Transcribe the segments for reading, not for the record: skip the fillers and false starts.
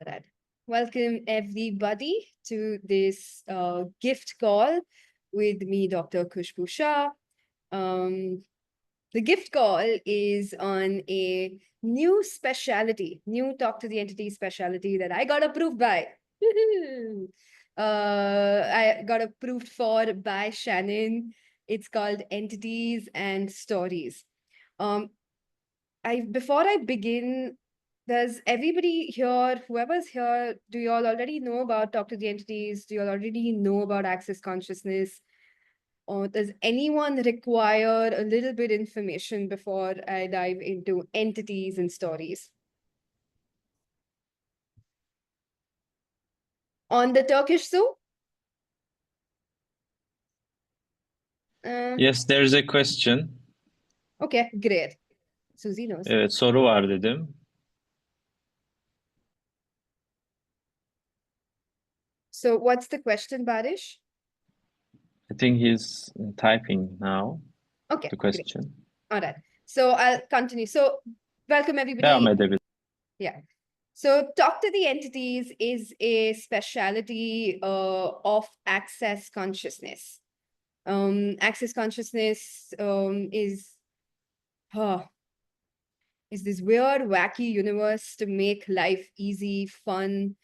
Right. Welcome everybody to this gift call with me, Dr. Khushbu Shah. The gift call is on a new specialty, new Talk to the Entity specialty that I got approved by. I got approved for by Shannon. It's called Entities and Stories. Before I begin, does everybody here, whoever's here, do you all already know about Talk to the Entities? Do you all already know about Access Consciousness? Or does anyone require a little bit information before I dive into entities and stories? On the Turkish Zoo? Yes, there's a question. Okay, great. Susie knows. Evet, soru var dedim. So what's the question, Barish? I think he's typing now Okay, the great. question. All right. So I'll continue. So welcome everybody. Devam edebilir. Yeah. So Talk to the Entities is a specialty of access consciousness. Access consciousness is this weird, wacky universe to make life easy, fun,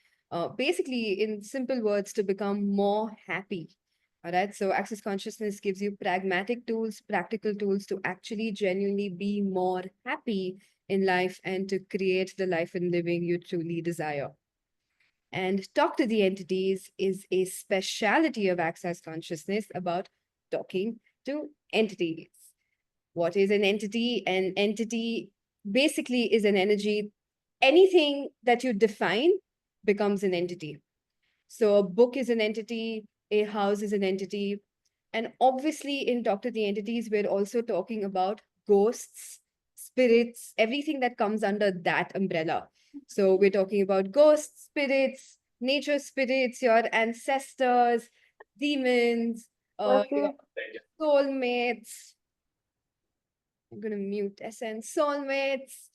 basically, in simple words, to become more happy. All right. So access consciousness gives you pragmatic tools, practical tools to actually genuinely be more happy in life and to create the life and living you truly desire. And Talk to the Entities is a specialty of access consciousness about talking to entities. What is an entity? An entity basically is an energy. Anything that you define becomes an entity. So a book is an entity, a house is an entity. And obviously, in Talk to the Entities, we're also talking about ghosts, spirits, everything that comes under that umbrella. So we're talking about ghosts, spirits, nature spirits, your ancestors, demons, your soulmates. I'm going to mute Essence, soulmates,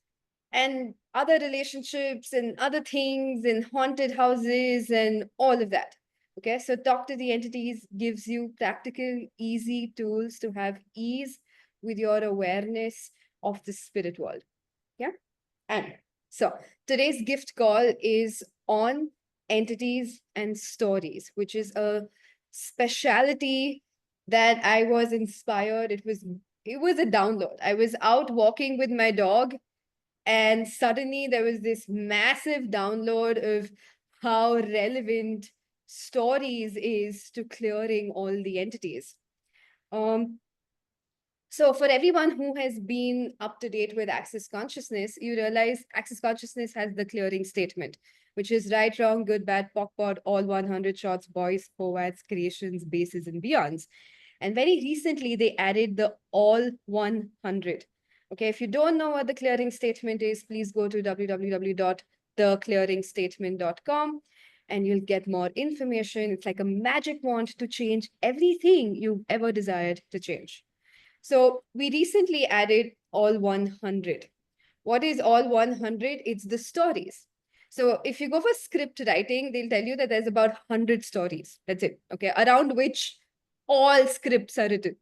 and other relationships and other things and haunted houses and all of that. Okay, so Talk to the Entities gives you practical, easy tools to have ease with your awareness of the spirit world. Yeah. And so today's gift call is on entities and stories, which is a specialty that I was inspired. It was a download. I was out walking with my dog, and suddenly there was this massive download of how relevant stories is to clearing all the entities. So for everyone who has been up to date with Access Consciousness, you realize Access Consciousness has the clearing statement, which is right, wrong, good, bad, POC, POD, all 100 shots, boys, forwards, creations, bases, and beyonds. And very recently, they added the all 100. Okay, if you don't know what the clearing statement is, please go to www.theclearingstatement.com and you'll get more information. It's like a magic wand to change everything you've ever desired to change. So we recently added all 100. What is all 100? It's the stories. So if you go for script writing, they'll tell you that there's about 100 stories. That's it. Okay. Around which all scripts are written.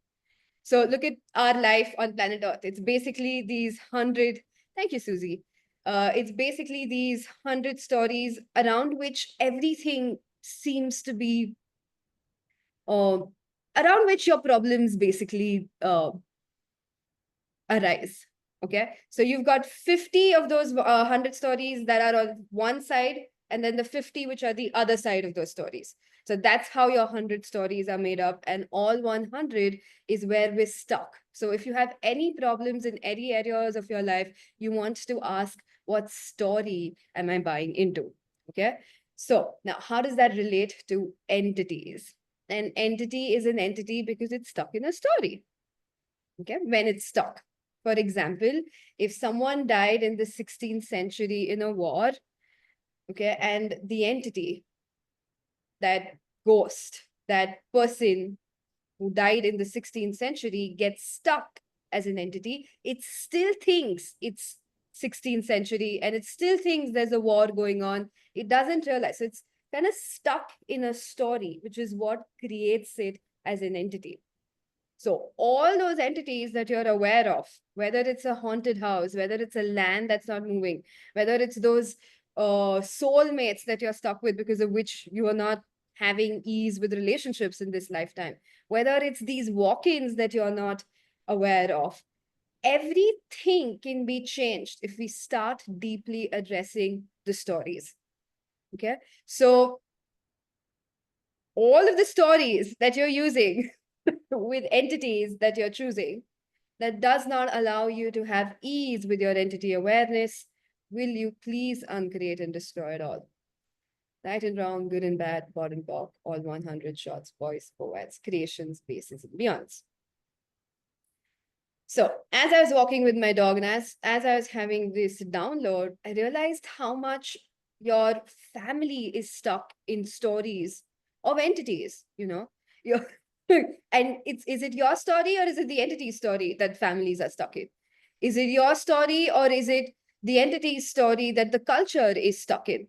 So look at our life on planet Earth. It's basically these 100. Thank you, Susie. It's basically these 100 stories around which everything seems to be around which your problems basically arise. Okay, so you've got 50 of those 100 stories that are on one side, and then the 50 which are the other side of those stories. So that's how your 100 stories are made up, and all 100 is where we're stuck. So if you have any problems in any areas of your life, you want to ask, what story am I buying into? Okay, so now how does that relate to entities? An entity is an entity because it's stuck in a story. Okay, when it's stuck. For example, if someone died in the 16th century in a war, okay, and the entity, that ghost, that person who died in the 16th century gets stuck as an entity, it still thinks it's 16th century and it still thinks there's a war going on. It doesn't realize. So it's kind of stuck in a story, which is what creates it as an entity. So all those entities that you're aware of, whether it's a haunted house, whether it's a land that's not moving, whether it's those soulmates that you're stuck with because of which you are not having ease with relationships in this lifetime, whether it's these walk-ins that you're not aware of, everything can be changed if we start deeply addressing the stories. Okay, so all of the stories that you're using with entities that you're choosing that does not allow you to have ease with your entity awareness, will you please uncreate and destroy it all? Right and wrong, good and bad, bot and bok, all 100 shots, boys, poets, creations, bases, and beyonds. So as I was walking with my dog and as I was having this download, I realized how much your family is stuck in stories of entities, you know. You're, and is it your story or is it the entity's story that families are stuck in? Is it your story or is it the entity's story that the culture is stuck in?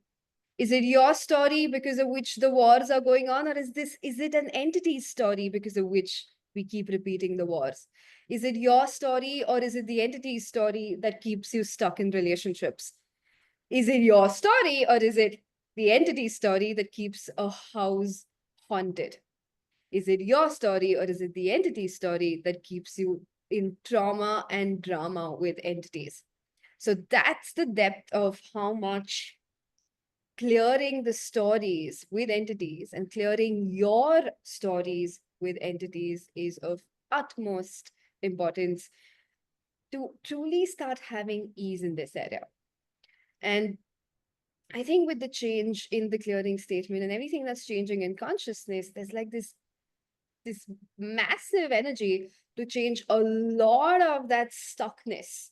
Is it your story because of which the wars are going on, or is it an entity's story because of which we keep repeating the wars? Is it your story or is it the entity's story that keeps you stuck in relationships? Is it your story or is it the entity's story that keeps a house haunted? Is it your story or is it the entity's story that keeps you in trauma and drama with entities? So that's the depth of how much clearing the stories with entities and clearing your stories with entities is of utmost importance to truly start having ease in this area. And I think with the change in the clearing statement and everything that's changing in consciousness, there's like this massive energy to change a lot of that stuckness,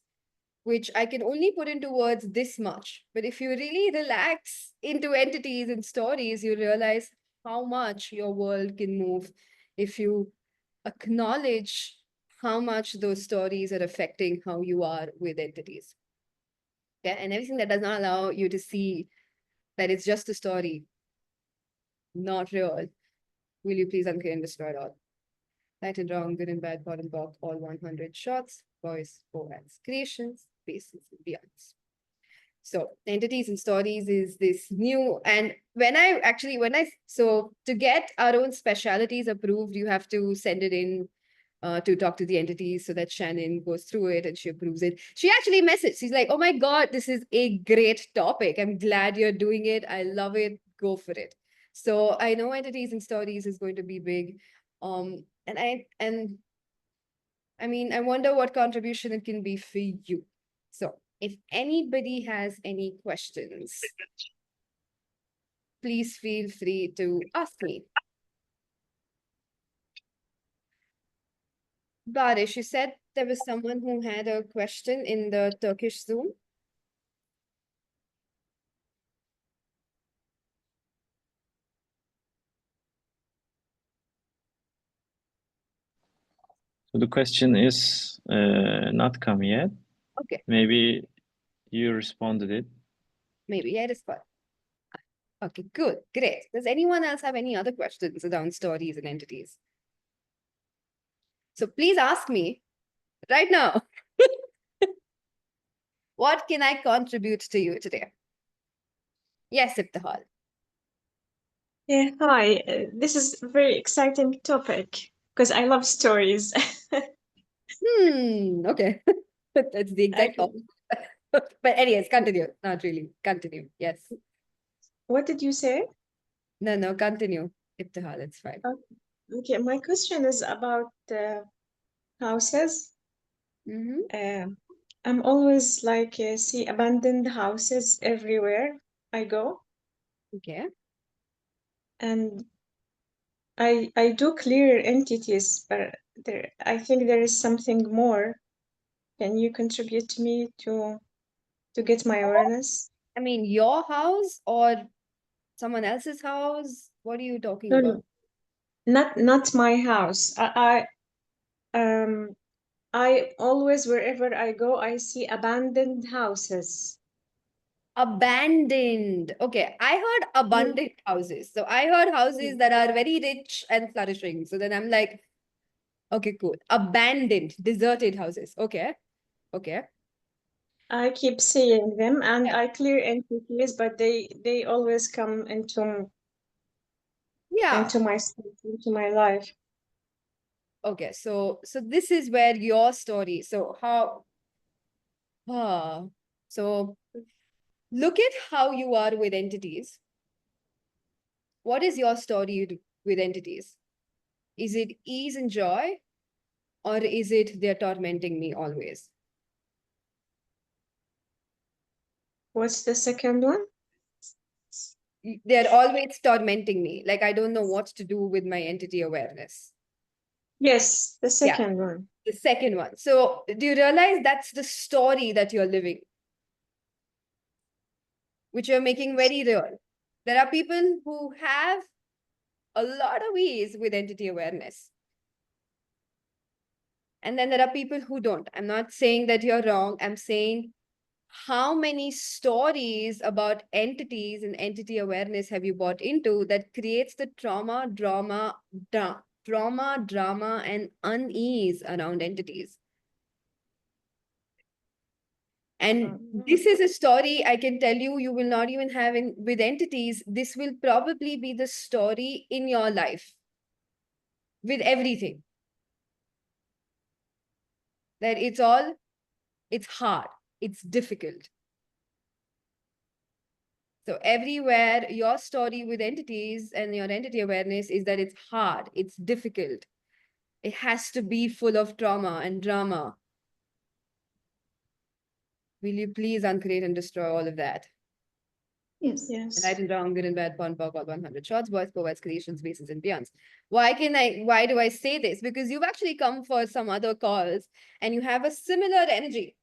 which I can only put into words this much. But if you really relax into entities and stories, you realize how much your world can move if you acknowledge how much those stories are affecting how you are with entities. Yeah, and everything that does not allow you to see that it's just a story, not real, will you please unclear and destroy it all? Right and wrong, good and bad, bot and bok, all 100 shots, boys, poets, creations, bases, and beyonds. So entities and stories is this new, and so to get our own specialities approved, you have to send it in to talk to the entities so that Shannon goes through it and she approves it. She actually messaged. She's like, oh my God, this is a great topic. I'm glad you're doing it. I love it. Go for it. So I know entities and stories is going to be big. And I mean, I wonder what contribution it can be for you. So if anybody has any questions, please feel free to ask me. Barish, you said there was someone who had a question in the Turkish Zoom. So the question is not come yet. Okay, Maybe you responded it. maybe I respond. Okay, good, great. Does anyone else have any other questions around stories and entities? So please ask me right now. What can I contribute to you today? Yes, Ibtihal. Yeah, hi. This is a very exciting topic because I love stories. Okay. That's the exact Okay. opposite. But anyways, continue. Not really. Continue. Yes. What did you say? No, continue. Ibtihal, it's fine. Okay, my question is about houses. Mm-hmm. I'm always like see abandoned houses everywhere I go, Okay. and I do clear entities, but I think there is something more. Can you contribute to me to get my awareness? I mean, your house or someone else's house? What are you talking No, about? not my house. I I always, wherever I go, I see abandoned houses. Abandoned. Okay, I heard abundant houses. So I heard houses that are very rich and flourishing. So then I'm like, okay, cool. Abandoned, deserted houses. Okay, okay. I keep seeing them, and Yeah. I clear entities, but they always come Yeah. into my space, into my life. Okay, so this is where your story. So how so look at how you are with entities. What is your story with entities? Is it ease and joy, or is it they're tormenting me always? What's the second one? They're always tormenting me. Like I don't know what to do with my entity awareness. Yes, the Yeah, second one. the second one. So do you realize that's the story that you're living, which you're making very real? There are people who have a lot of ease with entity awareness. And then there are people who don't. I'm not saying that you're wrong. I'm saying how many stories about entities and entity awareness have you bought into that creates the drama, and unease around entities. And this is a story I can tell you, you will not even have with entities. This will probably be the story in your life with everything. That it's hard, it's difficult. So everywhere your story with entities and your entity awareness is that it's hard, it's difficult. It has to be full of trauma and drama. Will you please uncreate and destroy all of that? Yes. And right and wrong, good and bad, pun, pog, all 100 shots, boys, poets, creations, bases, and beyonds. Why do I say this? Because you've actually come for some other calls and you have a similar energy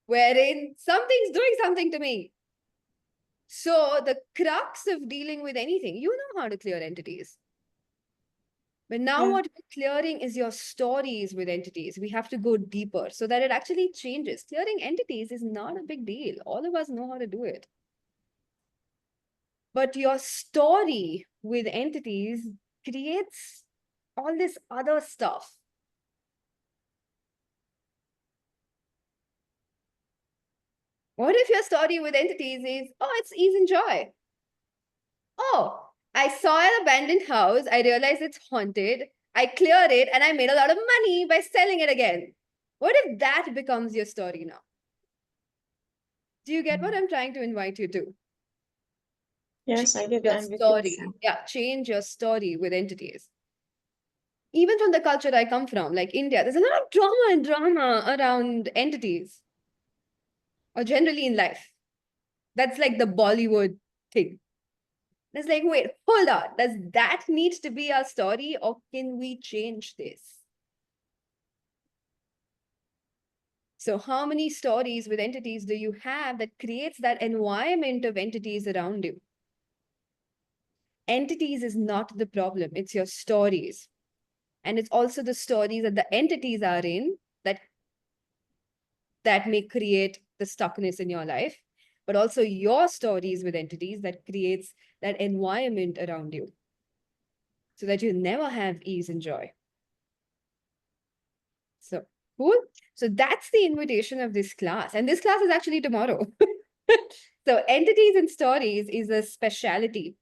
wherein something's doing something to me. So the crux of dealing with anything, you know how to clear entities. But now Yeah. what we're clearing is your stories with entities. We have to go deeper so that it actually changes. Clearing entities is not a big deal. All of us know how to do it. But your story with entities creates all this other stuff. What if your story with entities is, oh, it's ease and joy? Oh, I saw an abandoned house. I realized it's haunted. I cleared it and I made a lot of money by selling it again. What if that becomes your story now? Do you get what I'm trying to invite you to? Yes, I Change get your the story. invitation. Yeah, change your story with entities. Even from the culture I come from, like India, there's a lot of drama around entities, or generally in life. That's like the Bollywood thing. It's like, wait, hold on. Does that need to be our story, or can we change this? So how many stories with entities do you have that creates that environment of entities around you? Entities is not the problem. It's your stories. And it's also the stories that the entities are in that may create the stuckness in your life, but also your stories with entities that creates that environment around you so that you never have ease and joy. So cool. So that's the invitation of this class. And this class is actually tomorrow. So entities and stories is a specialty.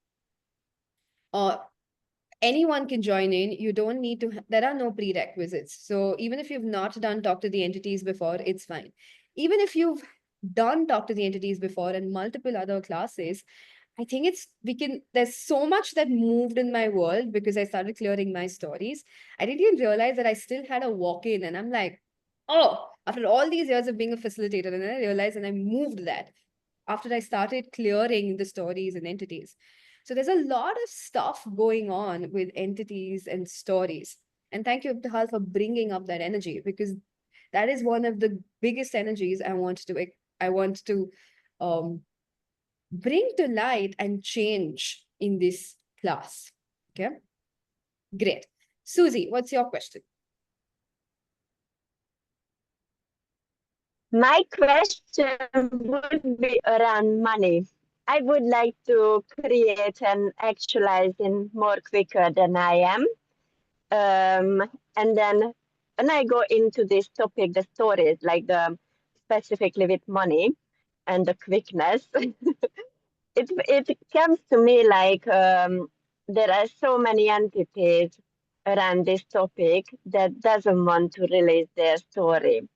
Anyone can join in. You don't need to, there are no prerequisites. So even if you've not done Talk to the Entities before, it's fine. Even if you've done Talk to the Entities before and multiple other classes, I think there's so much that moved in my world because I started clearing my stories. I didn't even realize that I still had a walk-in, and I'm like, oh, after all these years of being a facilitator, and then I realized and I moved that after I started clearing the stories and entities. So there's a lot of stuff going on with entities and stories. And thank you, Ibtihal, for bringing up that energy, because that is one of the biggest energies I want to bring to light and change in this class. Okay, great. Susie, what's your question? My question would be around money. I would like to create and actualize in more quicker than I am. And then when I go into this topic, the stories, like the specifically with money and the quickness, it comes to me like there are so many entities around this topic that doesn't want to release their story.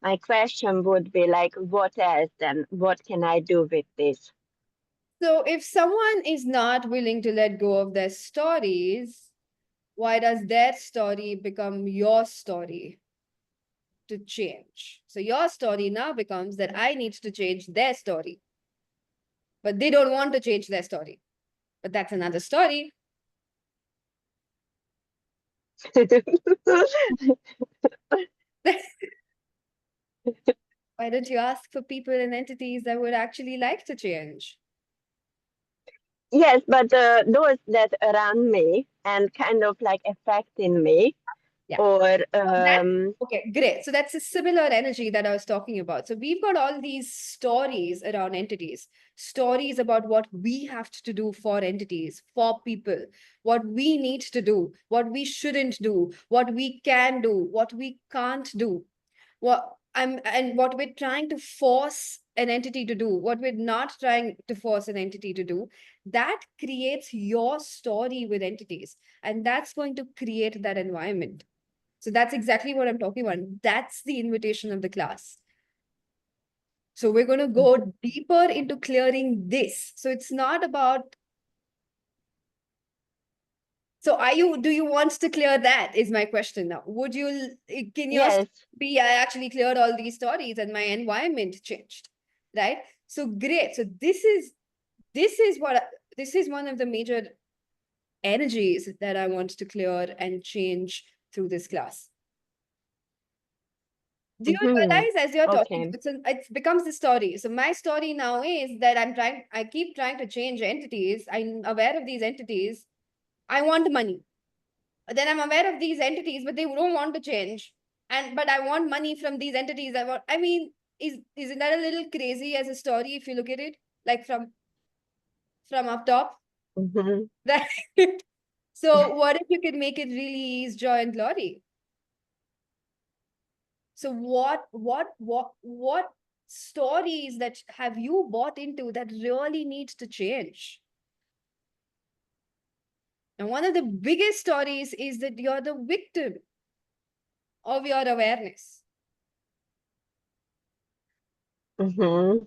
My question would be like, what else then? What can I do with this? So if someone is not willing to let go of their stories, why does their story become your story to change? So your story now becomes that I need to change their story, but they don't want to change their story. But that's another story. Why don't you ask for people and entities that would actually like to change? Yes, but those that around me and kind of like affecting me, Yeah. or That, okay, great. So that's a similar energy that I was talking about. So we've got all these stories around entities, stories about what we have to do for entities, for people, what we need to do, what we shouldn't do, what we can do, what we can't do. And what we're trying to force an entity to do, what we're not trying to force an entity to do, that creates your story with entities. And that's going to create that environment. So that's exactly what I'm talking about. That's the invitation of the class. So we're going to go deeper into clearing this. So it's not about. So do you want to clear that is my question now. Would you, can your yes. be, I actually cleared all these stories and my environment changed, right? So great. So this is one of the major energies that I want to clear and change through this class. Do you realize as you're talking, Okay. it becomes the story. So my story now is that I keep trying to change entities. I'm aware of these entities. I want money. But then I'm aware of these entities, but they don't want to change. But I want money from these entities. I mean, isn't that a little crazy as a story if you look at it? Like from up top? Mm-hmm. Right? So what if you could make it really ease, joy, and glory? So what stories that have you bought into that really needs to change? And one of the biggest stories is that you're the victim of your awareness. Mm-hmm.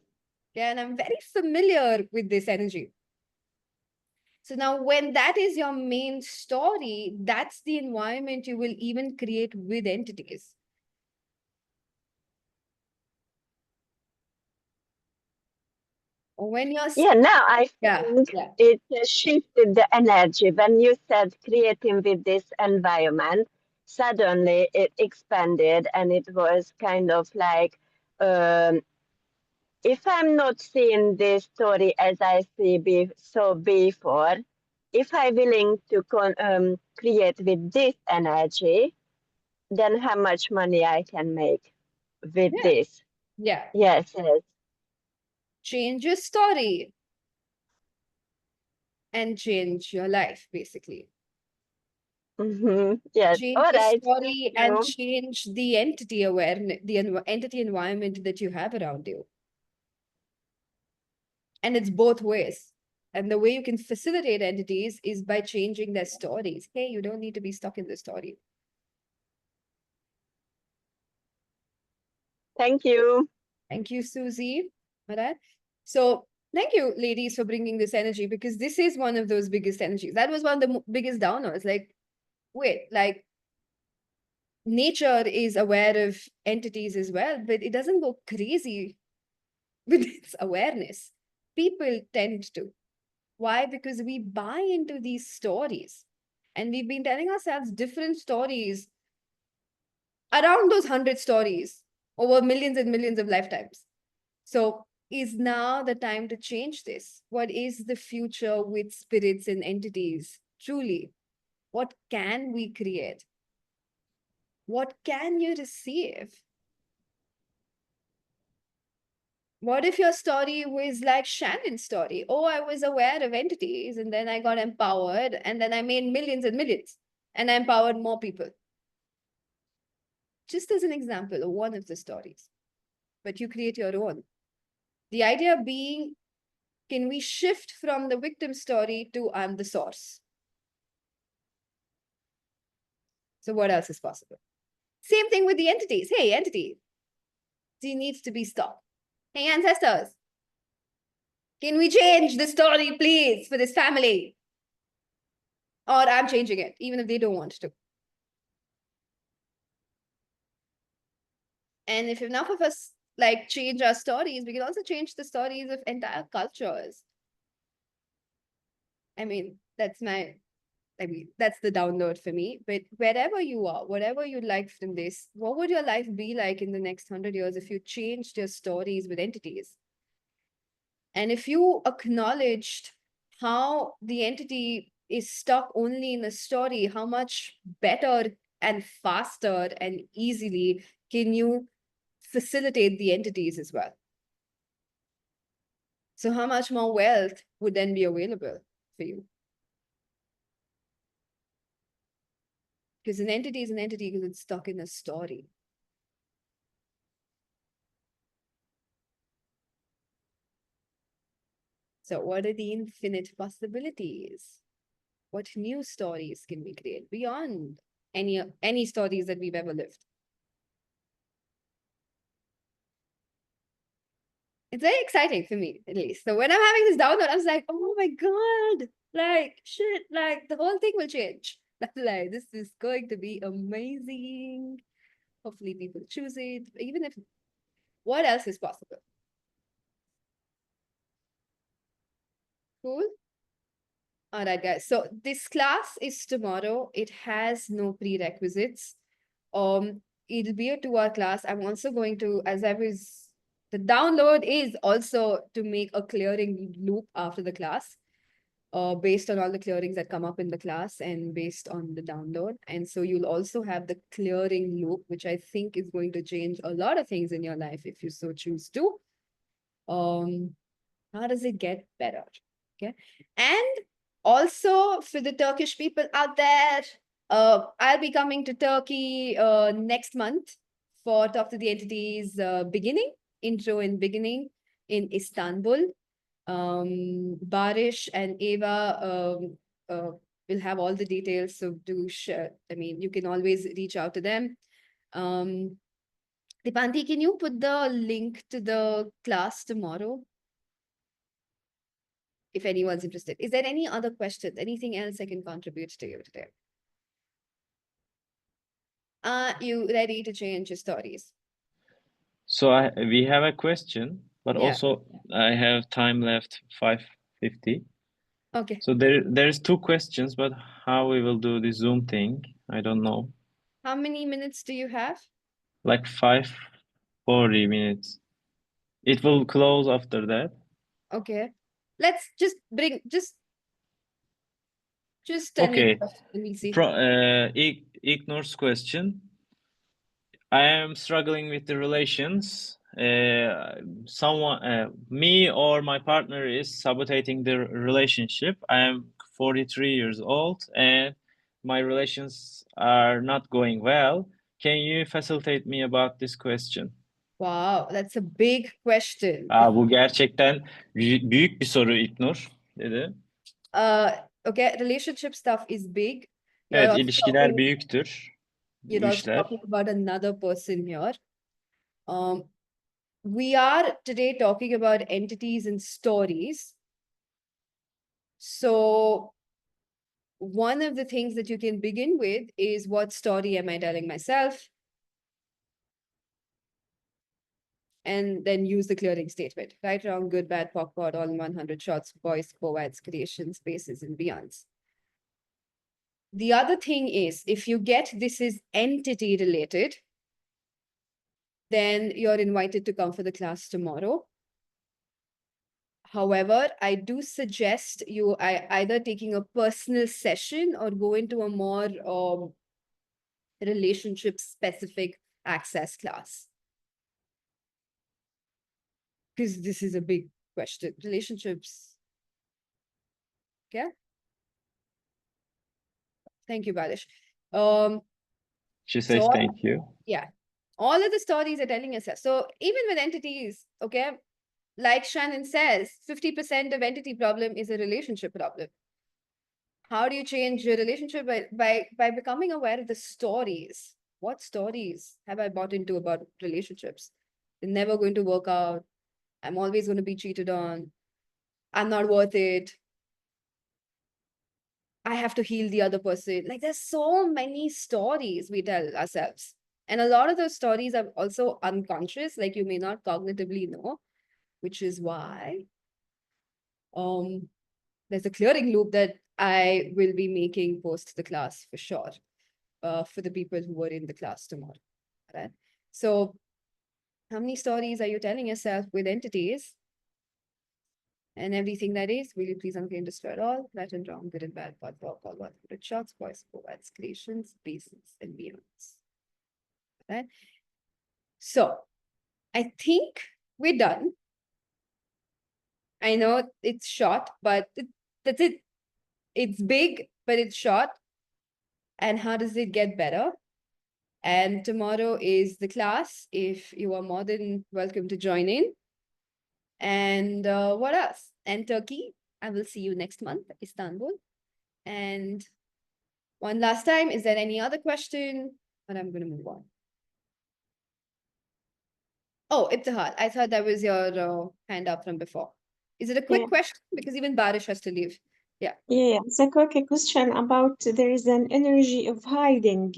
Yeah, and I'm very familiar with this energy. So now when that is your main story, that's the environment you will even create with entities. When you're Yeah, now I yeah, think yeah. it shifted the energy. When you said creating with this environment, suddenly it expanded and it was kind of like, um, if I'm not seeing this story as I saw before, if I'm willing to create with this energy, then how much money I can make with Yeah. this. Yeah. Yes, yes. Change your story and change your life, basically. Mm-hmm. Yes. Change All your right. Thank story and you. change the entity awareness, the entity environment that you have around you. And it's both ways. And the way you can facilitate entities is by changing their stories. Hey, you don't need to be stuck in the story. Thank you. Thank you, Susie. All right. So thank you, ladies, for bringing this energy because this is one of those biggest energies. That was one of the biggest downers. Like, wait, like nature is aware of entities as well, but it doesn't go crazy with its awareness. People tend to. Why? Because we buy into these stories and we've been telling ourselves different stories around those 100 stories over millions and millions of lifetimes. So, is now the time to change this? What is the future with spirits and entities? Truly, what can we create? What can you receive? What if your story was like Shannon's story? Oh, I was aware of entities and then I got empowered and then I made millions and millions and I empowered more people. Just as an example of one of the stories, but you create your own. The idea being, can we shift from the victim story to I'm the source? So what else is possible? Same thing with the entities. Hey, entity, she needs to be stopped. Hey, ancestors, can we change the story, please, for this family? Or I'm changing it, even if they don't want to. And if enough of us like change our stories, we can also change the stories of entire cultures. I mean, that's the download for me. But wherever you are, whatever you'd like from this, what would your life be like in the next 100 years if you changed your stories with entities? And if you acknowledged how the entity is stuck only in a story, how much better and faster and easily can you facilitate the entities as well? So how much more wealth would then be available for you? Because an entity is an entity because it's stuck in a story. So what are the infinite possibilities? What new stories can we create beyond any stories that we've ever lived? It's very exciting for me, at least. So when I'm having this download, I was like, oh my God, like shit, like the whole thing will change. Like, this is going to be amazing. Hopefully people choose it, even if, what else is possible? Cool. All right, guys. So this class is tomorrow. It has no prerequisites. It'll be a 2-hour class. I'm also going to, the download is also to make a clearing loop after the class, based on all the clearings that come up in the class and based on the download. And so you'll also have the clearing loop, which I think is going to change a lot of things in your life if you so choose to. How does it get better? Okay. And also for the Turkish people out there, I'll be coming to Turkey next month for Talk to the Entities intro and beginning in Istanbul. Barish and Eva will have all the details, so do share. I mean, you can always reach out to them. Dipanti, can you put the link to the class tomorrow? If anyone's interested. Is there any other questions? Anything else I can contribute to you today? Are you ready to change your stories? So we have a question, but Yeah. also I have time left 5:50. Okay. So there's 2 questions, but how we will do the Zoom thing, I don't know. How many minutes do you have? Like 40 minutes. It will close after that. Okay. Let's just tell me the Okay. question and we'll see. Ignor's question. I am struggling with the relations. Me or my partner is sabotaging the relationship. I am 43 years old and my relations are not going well. Can you facilitate me about this question? Wow, that's a big question. Bu gerçekten büyük bir soru İknur dedi. Okay, relationship stuff is big. Evet, ilişkiler büyüktür. Bu You're also işler. talking about another person here. We are today talking about entities and stories. So one of the things that you can begin with is, what story am I telling myself? And then use the clearing statement. Right, wrong, good, bad, POC, POD, all in 100 shots, boys, co-eds, creations, spaces, and beyonds. The other thing is, if you get this is entity related, then you're invited to come for the class tomorrow. However, I do suggest you either taking a personal session or go into a more relationship specific access class. because this is a big question. Relationships. Okay. Thank you, Balish. She So says thank you. yeah, all of the stories are telling us that. So even with entities, okay, like Shannon says, 50% of entity problem is a relationship problem. How do you change your relationship? By becoming aware of the stories. What stories have I bought into about relationships? They're never going to work out. I'm always going to be cheated on. I'm not worth it. I have to heal the other person. Like there's so many stories we tell ourselves. And a lot of those stories are also unconscious, like you may not cognitively know, which is why there's a clearing loop that I will be making post the class for sure, for the people who were in the class tomorrow. Right? So how many stories are you telling yourself with entities? And everything that is, will you please unclaim, destroy it all, right and wrong, good and bad, bad, bad, bad, bad, good shots, boys, words, creations, bases, and beyonds. Right? So I think we're done. I know it's short, but that's it. It's big, but it's short. And how does it get better? And tomorrow is the class. If you are more than welcome to join in. And what else? And Turkey. I will see you next month, Istanbul. And one last time, is there any other question? But I'm going to move on. Oh, Ibtihal, I thought that was your hand up from before. Is it a quick Yeah. question? Because even Barish has to leave. Yeah. Yeah, it's a quick question about there is an energy of hiding.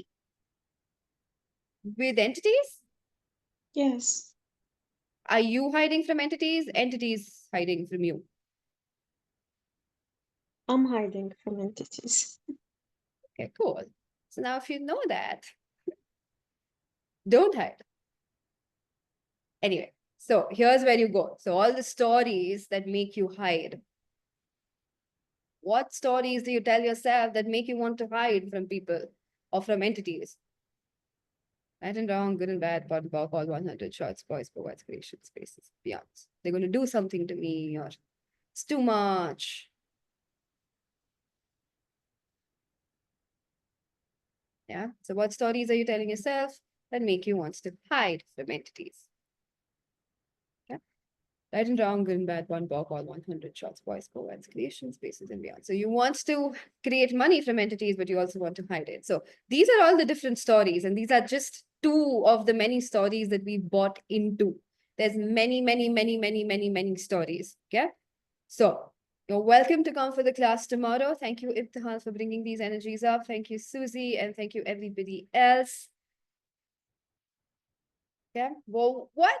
With entities? Yes, Are you hiding from entities? Entities hiding from you? I'm hiding from entities. Okay, cool. So now if you know that, don't hide. Anyway, so here's where you go. So all the stories that make you hide. What stories do you tell yourself that make you want to hide from people or from entities? Right and wrong, good and bad, bottom bulk, all 100 shots, boys, words, creation, spaces, beyonds. They're going to do something to me, or it's too much. Yeah. So what stories are you telling yourself that make you want to hide from entities? Yeah. Right and wrong, good and bad, one block, all 100 shots, boys, words, creation, spaces, and beyond. So you want to create money from entities, but you also want to hide it. So these are all the different stories, and these are just two of the many stories that we bought into. There's many, many, many, many, many, many stories. Okay. So you're welcome to come for the class tomorrow. Thank you, Ibtihal, for bringing these energies up. Thank you, Susie, and thank you, everybody else. Yeah. Well, what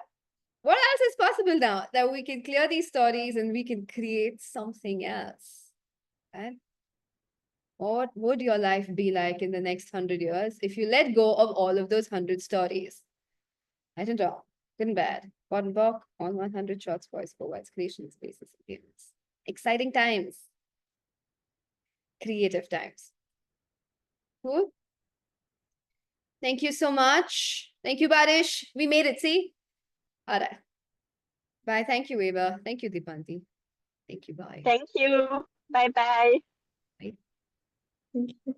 else is possible now that we can clear these stories and we can create something else? Right? What would your life be like in the next 100 years if you let go of all of those 100 stories? Right and wrong, good and bad, bottom block, all 100 shots, voice forwards, creation spaces, games. Exciting times. Creative times. Cool. Thank you so much. Thank you, Barish. We made it, see? All right. Bye. Thank you, Eva. Thank you, Dipanti. Thank you. Bye. Thank you. Bye bye. Bye. Thank you.